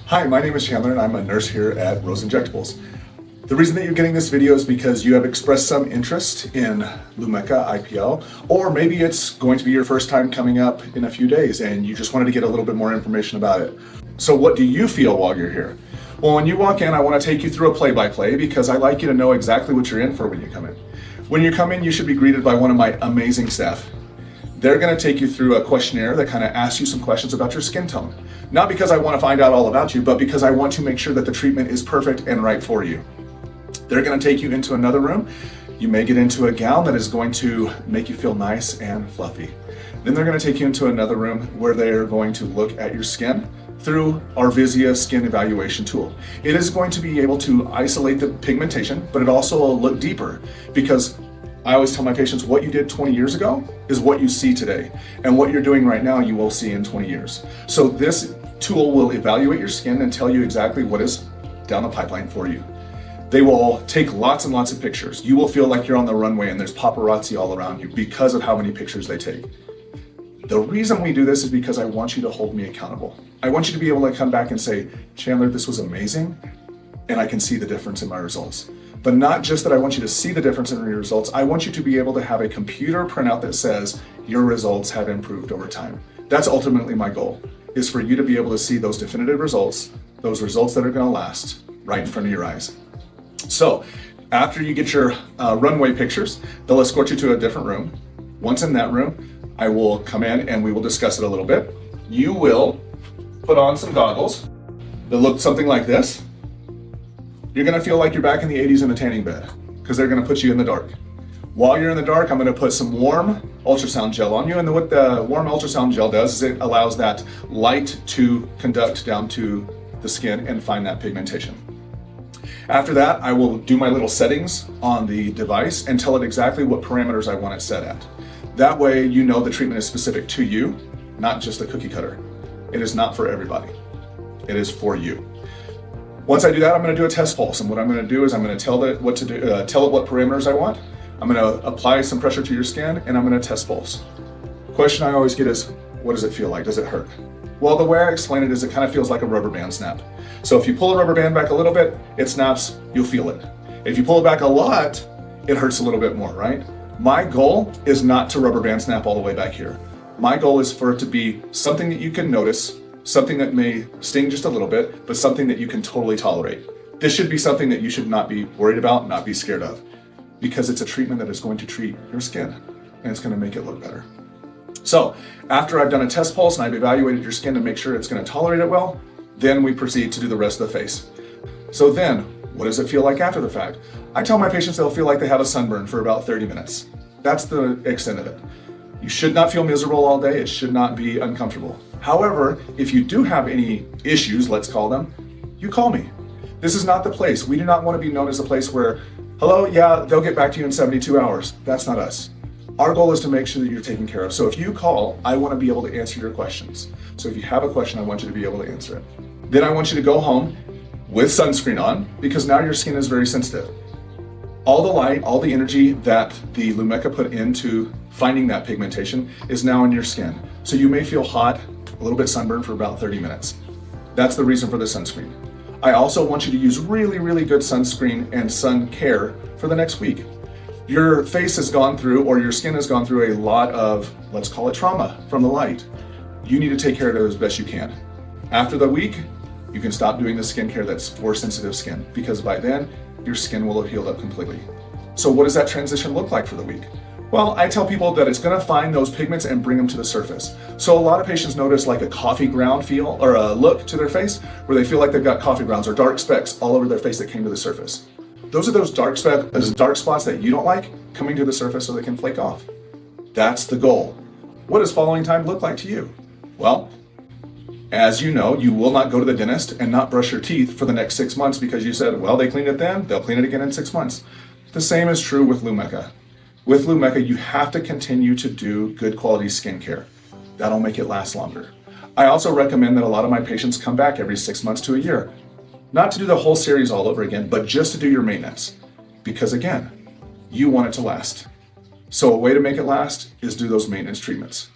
Hi, my name is Chandler and I'm a nurse here at Rose Injectables. The reason that you're getting this video is because you have expressed some interest in Lumecca IPL, or maybe it's going to be your first time coming up in a few days and you just wanted to get a little bit more information about it. So what do you feel while you're here? Well, when you walk in, I want to take you through a play-by-play because I like you to know exactly what you're in for when you come in. When you come in, you should be greeted by one of my amazing staff. They're going to take you through a questionnaire that kind of asks you some questions about your skin tone. Not because I want to find out all about you, but because I want to make sure that the treatment is perfect and right for you. They're going to take you into another room. You may get into a gown that is going to make you feel nice and fluffy. Then they're going to take you into another room where they're going to look at your skin through our 𝗱𝗶𝗳𝗀𝗀 skin evaluation tool. It is going to be able to isolate the pigmentation, but it also will look deeper because I always tell my patients what you did 20 years ago is what you see today. And what you're doing right now, you will see in 20 years. So this tool will evaluate your skin and tell you exactly what is down the pipeline for you. They will take lots and lots of pictures. You will feel like you're on the runway and there's paparazzi all around you because of how many pictures they take. The reason we do this is because I want you to hold me accountable. I want you to be able to come back and say, Chandler, this was amazing, and I can see the difference in my results. But not just that I want you to see the difference in your results, I want you to be able to have a computer printout that says your results have improved over time. That's ultimately my goal, is for you to be able to see those definitive results, those results that are going to last right in front of your eyes. So after you get your runway pictures, they'll escort you to a different room. Once in that room, I will come in and we will discuss it a little bit. You will put on some goggles that look something like this. You're gonna feel like you're back in the 80s in a tanning bed because they're gonna put you in the dark. While you're in the dark, I'm gonna put some warm ultrasound gel on you, and what the warm ultrasound gel does is it allows that light to conduct down to the skin and find that pigmentation. After that, I will do my little settings on the device and tell it exactly what parameters I want it set at. That way you know the treatment is specific to you, not just a cookie cutter. It is not for everybody. It is for you. Once I do that, I'm going to do a test pulse, and what I'm going to do is I'm going to tell it what to do, tell it what parameters I want. I'm going to apply some pressure to your skin, and I'm going to test pulse. The question I always get is, what does it feel like? Does it hurt? Well, the way I explain it is it kind of feels like a rubber band snap. So if you pull a rubber band back a little bit, it snaps, you'll feel it. If you pull it back a lot, it hurts a little bit more, right? My goal is not to rubber band snap all the way back here. My goal is for it to be something that you can notice, something that may sting just a little bit, but something that you can totally tolerate. This should be something that you should not be worried about, not be scared of, because it's a treatment that is going to treat your skin and it's going to make it look better. So after I've done a test pulse and I've evaluated your skin to make sure it's going to tolerate it well, then we proceed to do the rest of the face. So then, what does it feel like after the fact? I tell my patients they'll feel like they have a sunburn for about 30 minutes. That's the extent of it. You should not feel miserable all day. It should not be uncomfortable. However, if you do have any issues, let's call them, you call me. This is not the place. We do not want to be known as a place where, hello, yeah, they'll get back to you in 72 hours. That's not us. Our goal is to make sure that you're taken care of. So if you call, I want to be able to answer your questions. So if you have a question, I want you to be able to answer it. Then I want you to go home with sunscreen on because now your skin is very sensitive. All the light, all the energy that the Lumecca put into finding that pigmentation is now in your skin. So you may feel hot, a little bit sunburned for about 30 minutes. That's the reason for the sunscreen. I also want you to use really, really good sunscreen and sun care for the next week. Your face has gone through, or your skin has gone through a lot of, let's call it trauma from the light. You need to take care of it as best you can. After the week, you can stop doing the skincare that's for sensitive skin because by then, your skin will have healed up completely. So what does that transition look like for the week? Well, I tell people that it's gonna find those pigments and bring them to the surface. So a lot of patients notice like a coffee ground feel or a look to their face where they feel like they've got coffee grounds or dark specks all over their face that came to the surface. Those are those dark spots that you don't like coming to the surface so they can flake off. That's the goal. What does following time look like to you? Well, as you know, you will not go to the dentist and not brush your teeth for the next 6 months because you said, well, they cleaned it then, they'll clean it again in 6 months. The same is true with Lumecca. With Lumecca, you have to continue to do good quality skincare. That'll make it last longer. I also recommend that a lot of my patients come back every 6 months to a year. Not to do the whole series all over again, but just to do your maintenance. Because again, you want it to last. So a way to make it last is do those maintenance treatments.